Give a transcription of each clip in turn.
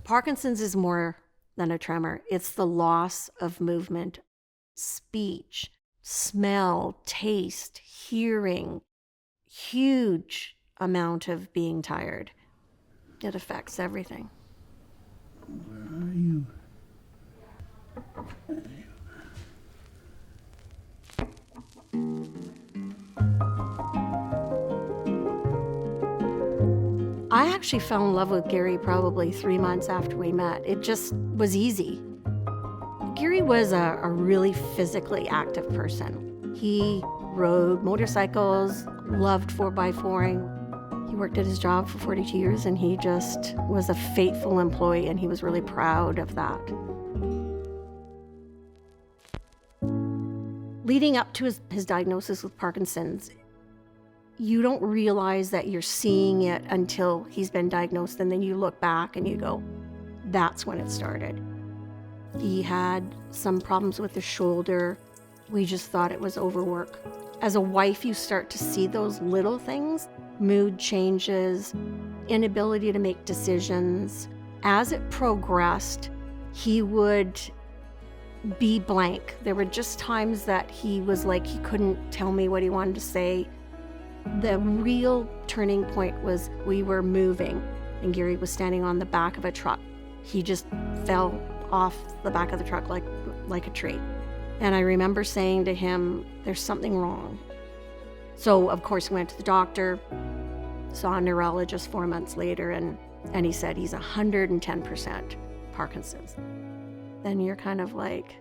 Parkinson's is more than a tremor. It's the loss of movement, speech, smell, taste, hearing, huge amount of being tired. It affects everything. Where are you? I actually fell in love with Gary probably 3 months after we met. It just was easy. Gary was a really physically active person. He rode motorcycles, loved 4x4ing. He worked at his job for 42 years and he just was a faithful employee and he was really proud of that. Leading up to his diagnosis with Parkinson's, you don't realize that you're seeing it until he's been diagnosed, and then you look back and you go, that's when it started. He had some problems with his shoulder. We just thought it was overwork. As a wife, you start to see those little things, mood changes, inability to make decisions. As it progressed, he would be blank. There were just times that he was like, he couldn't tell me what he wanted to say. The real turning point was we were moving and Gary was standing on the back of a truck. He just fell off the back of the truck like a tree. And I remember saying to him, there's something wrong. So of course we went to the doctor, saw a neurologist 4 months later, and he said he's 110% Parkinson's. Then you're kind of like,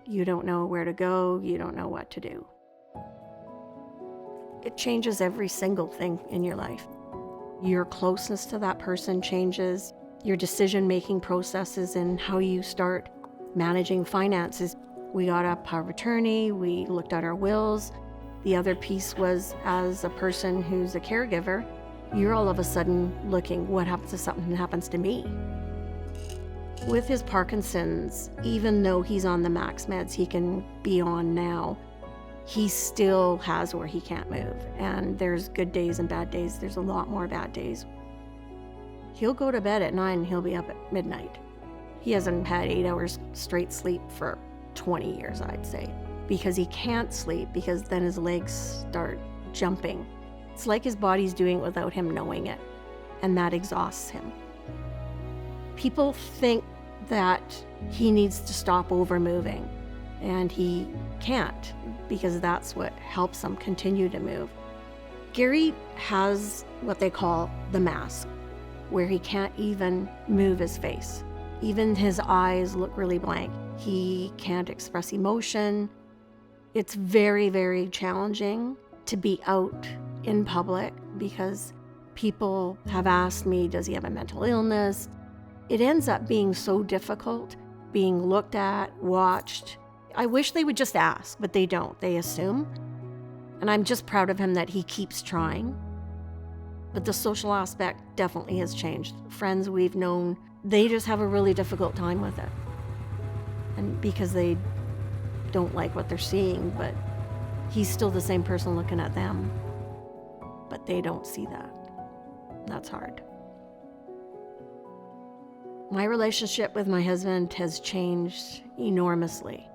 you don't know where to go, you don't know what to do. It changes every single thing in your life. Your closeness to that person changes, your decision-making processes and how you start managing finances. We got a power of attorney, we looked at our wills. The other piece was, as a person who's a caregiver, you're all of a sudden looking, what happens if something happens to me? With his Parkinson's, even though he's on the max meds he can be on now, he still has where he can't move. And there's good days and bad days. There's a lot more bad days. He'll go to bed at 9 and he'll be up at midnight. He hasn't had 8 hours straight sleep for 20 years, I'd say, because he can't sleep, because then his legs start jumping. It's like his body's doing it without him knowing it, and that exhausts him. People think that he needs to stop over moving, and he can't, because that's what helps him continue to move. Gary has what they call the mask, where he can't even move his face. Even his eyes look really blank. He can't express emotion. It's very, very challenging to be out in public because people have asked me, does he have a mental illness? It ends up being so difficult, being looked at, watched. I wish they would just ask, but they don't. They assume. And I'm just proud of him that he keeps trying. But the social aspect definitely has changed. Friends we've known, they just have a really difficult time with it. And because they don't like what they're seeing, but he's still the same person looking at them. But they don't see that. That's hard. My relationship with my husband has changed enormously.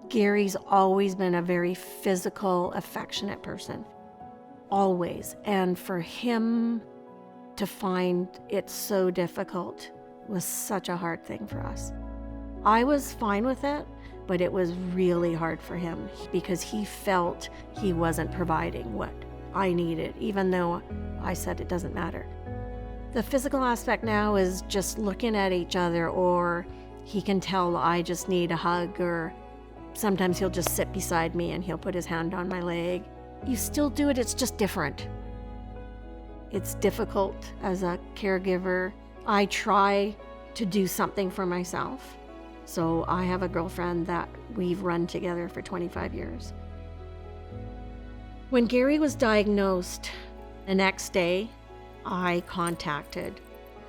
Gary's always been a very physical, affectionate person. Always. And for him to find it so difficult was such a hard thing for us. I was fine with it, but it was really hard for him because he felt he wasn't providing what I needed, even though I said it doesn't matter. The physical aspect now is just looking at each other, or he can tell I just need a hug, or sometimes he'll just sit beside me and he'll put his hand on my leg. You still do it, it's just different. It's difficult as a caregiver. I try to do something for myself. So I have a girlfriend that we've run together for 25 years. When Gary was diagnosed, the next day, I contacted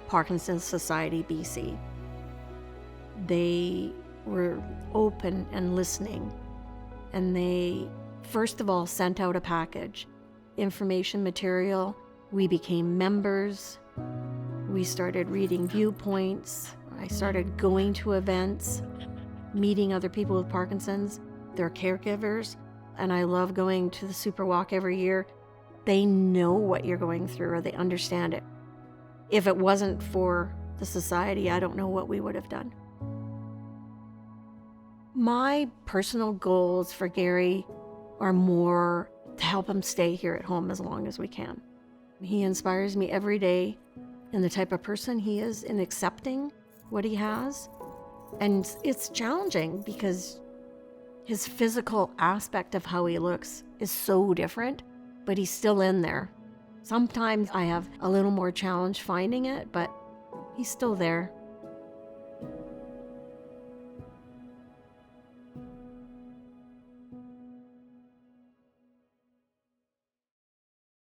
Parkinson's Society BC. They were open and listening, and they first of all sent out a package, information material. We became members. We started reading viewpoints. I started going to events, meeting other people with Parkinson's, their caregivers, and I love going to the Super Walk every year. They know what you're going through, or they understand it. If it wasn't for the society, I don't know what we would have done. My personal goals for Gary are more to help him stay here at home as long as we can. He inspires me every day in the type of person he is, in accepting what he has. And it's challenging because his physical aspect of how he looks is so different, but he's still in there. Sometimes I have a little more challenge finding it, but he's still there.